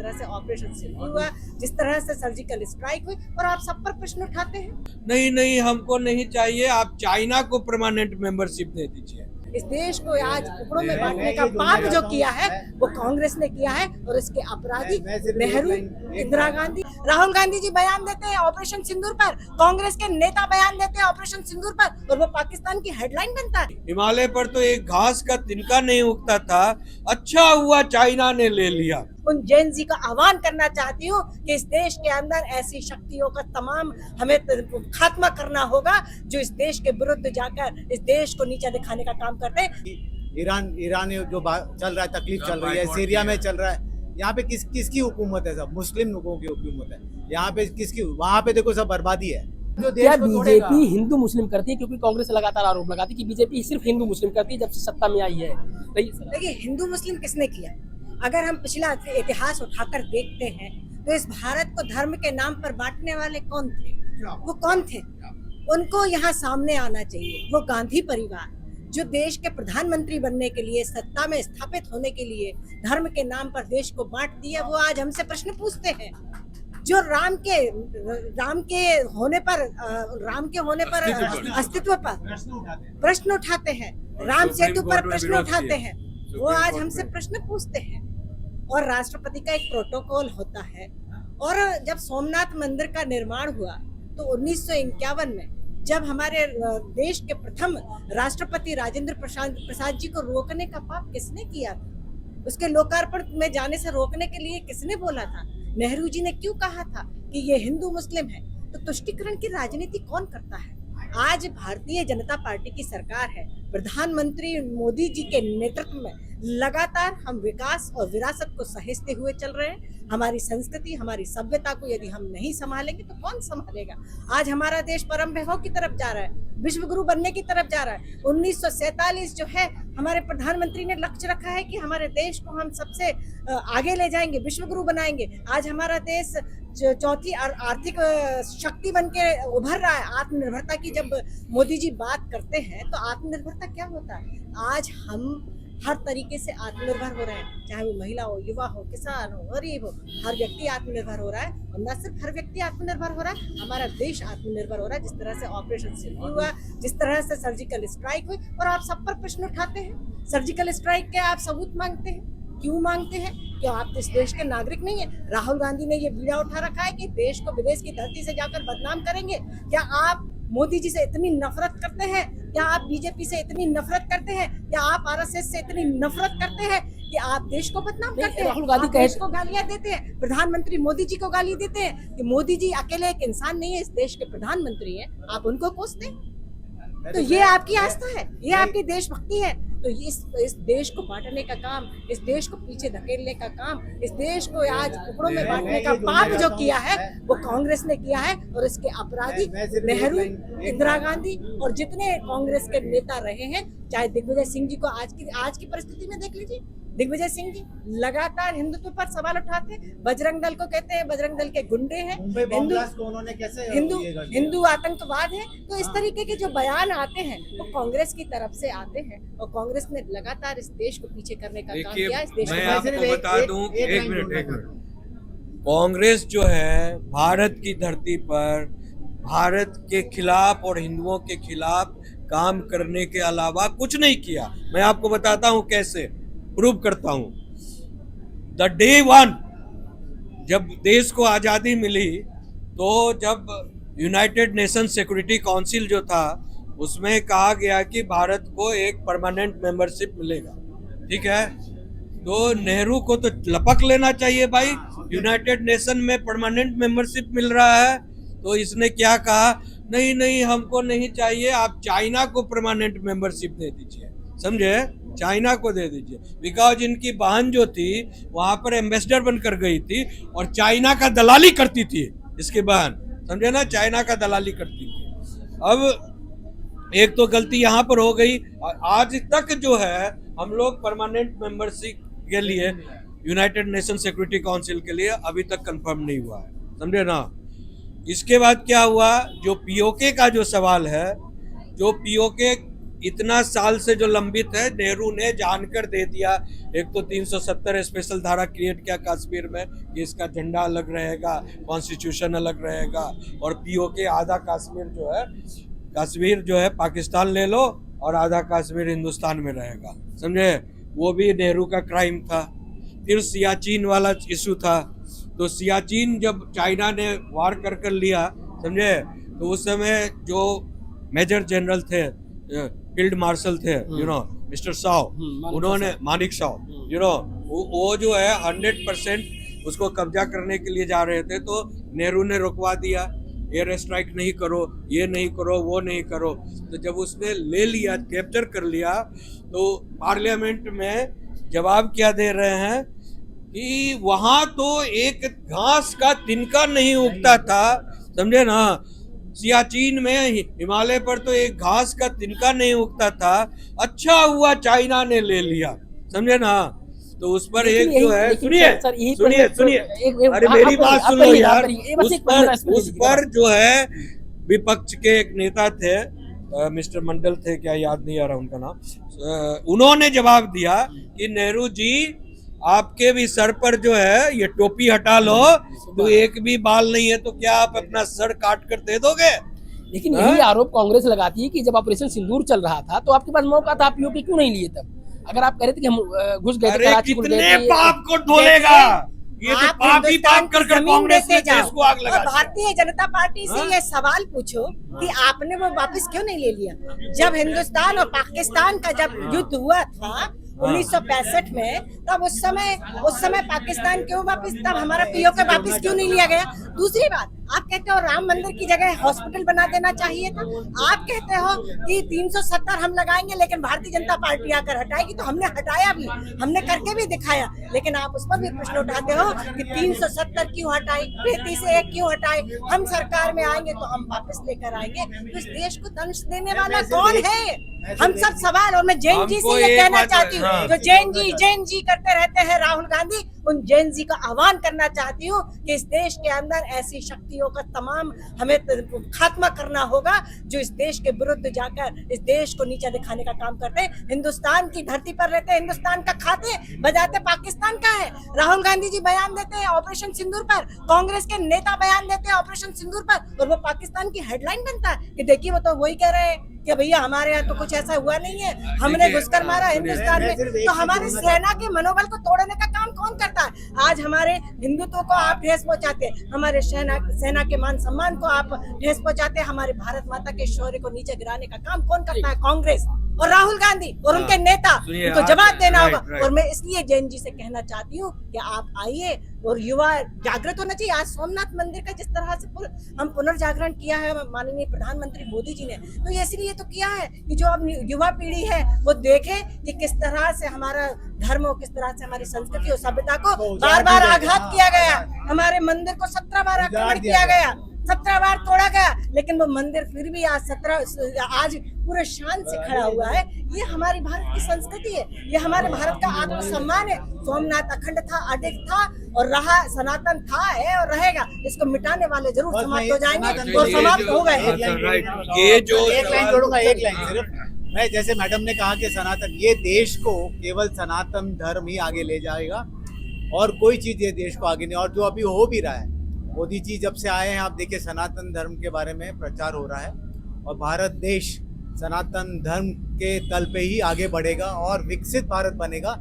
तरह से ऑपरेशन सिंदूर हुआ, जिस तरह से सर्जिकल स्ट्राइक हुई, और आप सब पर प्रश्न उठाते हैं। नहीं नहीं, हमको नहीं चाहिए, आप चाइना को परमानेंट मेंबरशिप दे दीजिए। इस देश को आज टुकड़ों में बांटने का पाप जो किया है वो कांग्रेस ने किया है, और इसके अपराधी नेहरू, इंदिरा गांधी, राहुल गांधी जी बयान देते हैं ऑपरेशन सिंदूर पर, कांग्रेस के नेता बयान देते हैं ऑपरेशन सिंदूर पर, और वो पाकिस्तान की हेडलाइन बनता है। हिमालय पर तो एक घास का तिनका नहीं उगता था, अच्छा हुआ चाइना ने ले लिया। उन जेन जी का आह्वान करना चाहती हूँ कि इस देश के अंदर ऐसी शक्तियों का तमाम हमें खात्मा करना होगा जो इस देश के विरुद्ध जाकर इस देश को नीचा दिखाने का काम करते हैं। ईरान में जो चल रहा है, तकलीफ चल रही है, सीरिया में चल रहा है, यहाँ पे किसकी हुकूमत है? सब मुस्लिम लोगों की हुकूमत है। यहाँ पे किसकी? वहाँ पे देखो सब बर्बादी है। क्या बीजेपी हिंदू मुस्लिम करती है? क्योंकि कांग्रेस लगातार आरोप लगाती है कि बीजेपी सिर्फ हिंदू मुस्लिम करती है जब से सत्ता में आई है। देखिए, हिंदू मुस्लिम किसने किया? अगर हम पिछला इतिहास उठाकर देखते हैं तो इस भारत को धर्म के नाम पर बांटने वाले कौन थे? वो कौन थे? उनको यहाँ सामने आना चाहिए। वो गांधी परिवार जो देश के प्रधानमंत्री बनने के लिए, सत्ता में स्थापित होने के लिए धर्म के नाम पर देश को बांट दिया, वो आज हमसे प्रश्न पूछते हैं। जो राम के होने पर अस्तित्व पर प्रश्न उठाते हैं, राम सेतु पर प्रश्न उठाते हैं, वो आज हमसे प्रश्न पूछते हैं। और राष्ट्रपति का एक प्रोटोकॉल होता है। और जब सोमनाथ मंदिर का निर्माण हुआ तो 1951 में जब हमारे देश के प्रथम राष्ट्रपति राजेंद्र प्रसाद जी को रोकने का पाप किसने किया था? उसके लोकार्पण में जाने से रोकने के लिए किसने बोला था? नेहरू जी ने क्यों कहा था कि ये हिंदू मुस्लिम है? तो तुष्टीकरण की राजनीति कौन करता है? आज भारतीय जनता पार्टी की सरकार है, प्रधानमंत्री मोदी जी के नेतृत्व में लगातार हम विकास और विरासत को सहेजते हुए चल रहे हैं। हमारी संस्कृति, हमारी सभ्यता को यदि हम नहीं संभालेंगे तो कौन संभालेगा? आज हमारा देश परम वैभव की तरफ जा रहा है, विश्व गुरु बनने की तरफ जा रहा है। 1947 जो है, हमारे प्रधानमंत्री ने लक्ष्य रखा है कि हमारे देश को हम सबसे आगे ले जाएंगे, विश्व गुरु बनाएंगे। आज हमारा देश चौथी आर्थिक शक्ति बन के उभर रहा है। आत्मनिर्भरता की जब मोदी जी बात करते हैं तो आत्मनिर्भरता क्या होता है? आज हम हर तरीके से आत्मनिर्भर हो रहे हैं, चाहे वो महिला हो, युवा हो, किसान हो, गरीब हो, हर व्यक्ति आत्मनिर्भर हो रहा है। और न सिर्फ हर व्यक्ति आत्मनिर्भर हो रहा है, हमारा देश आत्मनिर्भर हो रहा है। जिस तरह से ऑपरेशन सिंदूर हुआ, जिस तरह से सर्जिकल स्ट्राइक हुई, और आप सब पर प्रश्न उठाते हैं। सर्जिकल स्ट्राइक के आप सबूत मांगते हैं। क्यों मांगते हैं? क्या आप इस देश के नागरिक नहीं है? राहुल गांधी ने ये बीड़ा उठा रखा है कि देश को विदेश की धरती से जाकर बदनाम करेंगे। क्या आप मोदी जी से इतनी नफरत करते हैं? क्या आप बीजेपी से इतनी नफरत करते हैं? क्या आप आरएसएस से इतनी नफरत करते हैं कि आप देश को बदनाम करते हैं? राहुल गांधी देश को गालियां देते हैं, प्रधानमंत्री मोदी जी को गाली देते हैं कि मोदी जी अकेले एक इंसान नहीं है, इस देश के प्रधानमंत्री हैं, आप उनको कोसते हैं। तो ये आपकी आस्था है, ये आपकी देशभक्ति है। तो इस देश को बांटने का काम, इस देश को पीछे धकेलने का काम, इस देश को आज टुकड़ों में बांटने का पाप जो किया है वो कांग्रेस ने किया है, और इसके अपराधी नेहरू, इंदिरा गांधी और जितने कांग्रेस के नेता रहे हैं। चाहे दिग्विजय सिंह जी को आज की परिस्थिति में देख लीजिए। दिग्विजय सिंह जी लगातार हिंदुत्व पर सवाल उठाते हैं। बजरंग दल को कहते हैं बजरंग दल के गुंडे हैं, हिंदू आतंकवाद है। तो इस तरीके के जो बयान आते हैं वो कांग्रेस की तरफ से आते हैं, और कांग्रेस ने लगातार इस देश को पीछे करने का काम किया। इस देश मैं आपको बता दूं, एक मिनट, कांग्रेस जो है भारत की धरती पर भारत के खिलाफ और हिंदुओं के खिलाफ काम करने के अलावा कुछ नहीं किया। मैं आपको बताता हूं कैसे, प्रूव करता हूं। द डे वन जब देश को आज़ादी मिली, तो जब यूनाइटेड नेशन सिक्योरिटी काउंसिल जो था उसमें कहा गया कि भारत को एक परमानेंट मेंबरशिप मिलेगा, ठीक है? तो नेहरू को तो लपक लेना चाहिए भाई, यूनाइटेड नेशन में परमानेंट मेंबरशिप मिल रहा है। तो इसने क्या कहा? नहीं नहीं, हमको नहीं चाहिए, आप चाइना को परमानेंट मेंबरशिप दे दीजिए। समझे? चाइना को दे दीजिए। बिकॉज इनकी बहन जो थी वहां पर एम्बेसडर बनकर गई थी और चाइना का दलाली करती थी इसकी बहन, समझे ना? चाइना का दलाली करती थी। अब एक तो गलती यहाँ पर हो गई। आज तक जो है हम लोग परमानेंट मेंबरशिप के लिए यूनाइटेड नेशन सिक्योरिटी काउंसिल के लिए अभी तक कंफर्म नहीं हुआ है, समझे ना? इसके बाद क्या हुआ? जो पीओके का जो सवाल है, जो पीओके इतना साल से जो लंबित है, नेहरू ने जानकर दे दिया। एक तो 370 स्पेशल धारा क्रिएट किया कश्मीर में कि इसका झंडा अलग रहेगा, कॉन्स्टिट्यूशन अलग रहेगा, और पीओके आधा कश्मीर जो है पाकिस्तान ले लो और आधा कश्मीर हिंदुस्तान में रहेगा, समझे। वो भी नेहरू का क्राइम था। फिर सियाचिन वाला इशू था, तो सियाचिन जब चाइना ने वार कर लिया, समझे, तो उस समय जो मेजर जनरल थे, फील्ड मार्शल थे, मिस्टर शाह, उन्होंने मानिक शाह, वो जो है 100% उसको कब्जा करने के लिए जा रहे थे, तो नेहरू ने रुकवा दिया, एयर स्ट्राइक नहीं करो, ये नहीं करो, वो नहीं करो। तो जब उसने ले लिया, कैप्चर कर लिया, तो पार्लियामेंट में जवाब क्या दे रहे हैं कि वहां तो एक घास का तिनका नहीं उगता था, समझे ना। सियाचिन में, हिमालय पर तो एक घास का तिनका नहीं उगता था। अच्छा हुआ चाइना ने ले लिया, समझे ना। तो उस पर एक जो है, सुनिए, अरे मेरी बात सुन लो यार। उस पर जो है विपक्ष के एक नेता थे, मिस्टर मंडल थे, क्या याद नहीं आ रहा उनका नाम, उन्होंने जवाब दिया कि नेहरू जी, आपके भी सर पर जो है ये टोपी हटा लो, तो एक भी बाल नहीं है, तो क्या आप अपना सर काट कर दे दोगे। लेकिन यही आरोप कांग्रेस लगाती है कि जब ऑपरेशन सिंदूर चल रहा था तो आपके पास मौका था, आप पीओके क्यों नहीं लिए तब? अगर आप कह रहे थे कि हम घुस गए थे कराची, कितने पाप को धोलेगा ये, तो पाप ही पाप कर कांग्रेस ने देश को आग लगा। भारतीय जनता पार्टी से ये सवाल पूछो कि आपने वो वापस क्यों नहीं ले लिया। जब हिंदुस्तान और पाकिस्तान का जब युद्ध हुआ था 1965 में, तब उस समय पाकिस्तान क्यों वापस, तब हमारा पीओके वापस क्यों नहीं लिया गया। दूसरी बात, आप कहते हो राम मंदिर की जगह हॉस्पिटल बना देना चाहिए था। आप कहते हो कि 370 हम लगाएंगे, लेकिन भारतीय जनता पार्टी आकर हटाएगी, तो हमने हटाया भी, हमने करके भी दिखाया। लेकिन आप उस पर भी प्रश्न उठाते हो कि 370 क्यों हटाई, 35 से 1 क्यों हटाए। हम सरकार में आएंगे तो हम वापस लेकर आएंगे। तो इस देश को दंश देने वाला कौन है, हम सब सवाल। और मैं जैन जी से ये कहना चाहती हूँ, जो जैन जी करते रहते हैं राहुल गांधी, उन जैन जी का आह्वान करना चाहती हूँ कि इस देश के अंदर ऐसी शक्तियों का तमाम हमें खात्मा करना होगा जो इस देश के विरुद्ध जाकर इस देश को नीचा दिखाने का काम करते हैं। हिंदुस्तान की धरती पर रहते हैं, हिंदुस्तान का खाते बजाते पाकिस्तान का है। राहुल गांधी जी बयान देते हैं ऑपरेशन सिंदूर पर, कांग्रेस के नेता बयान देते हैं ऑपरेशन सिंदूर पर, और वो पाकिस्तान की हेडलाइन बनता है कि देखिए वो तो वही कह रहे हैं कि भैया हमारे यहाँ तो कुछ ऐसा हुआ नहीं है, हमने घुसकर मारा हिंदुस्तान में। तो हमारे सेना के मनोबल को तोड़ने का काम कौन करता है। आज हमारे हिंदुत्व को आप ठेस पहुंचाते हैं, हमारे सेना के मान सम्मान को आप ठेस पहुंचाते हैं, हमारे भारत माता के शौर्य को नीचे गिराने का काम कौन करता है। कांग्रेस और राहुल गांधी और उनके नेता, उनको जवाब देना होगा। और मैं इसलिए जैन जी से कहना चाहती हूँ कि आप आइए और युवा जागृत होना चाहिए। आज सोमनाथ मंदिर का जिस तरह से हम पुनर्जागरण किया है माननीय प्रधानमंत्री मोदी जी ने, तो ये इसलिए तो किया है कि जो अब युवा पीढ़ी है वो देखे कि किस तरह से हमारा धर्म और किस तरह से हमारी संस्कृति और सभ्यता को बार बार आघात किया गया। हमारे मंदिर को 17 बार आक्रमण किया गया, 17 बार तोड़ा गया, लेकिन वो मंदिर फिर भी आज पूरे शान से खड़ा हुआ है। ये हमारी भारत की संस्कृति है, ये हमारे भारत का आत्मसम्मान है। सोमनाथ अखंड था, अडिग था और रहा, सनातन था, है और रहेगा। इसको मिटाने वाले जरूर समाप्त हो जाएंगे और समाप्त हो गए। ये जो एक लाइन जोड़ूंगा, एक लाइन सिर्फ। मैं, जैसे मैडम ने कहा कि सनातन, ये देश को केवल सनातन धर्म ही आगे ले जाएगा और कोई चीज ये देश को आगे नहीं। और जो अभी हो भी रहा है, मोदी जी जब से आए हैं, आप देखिए सनातन धर्म के बारे में प्रचार हो रहा है और भारत देश सनातन धर्म के तल पे ही आगे बढ़ेगा और विकसित भारत बनेगा।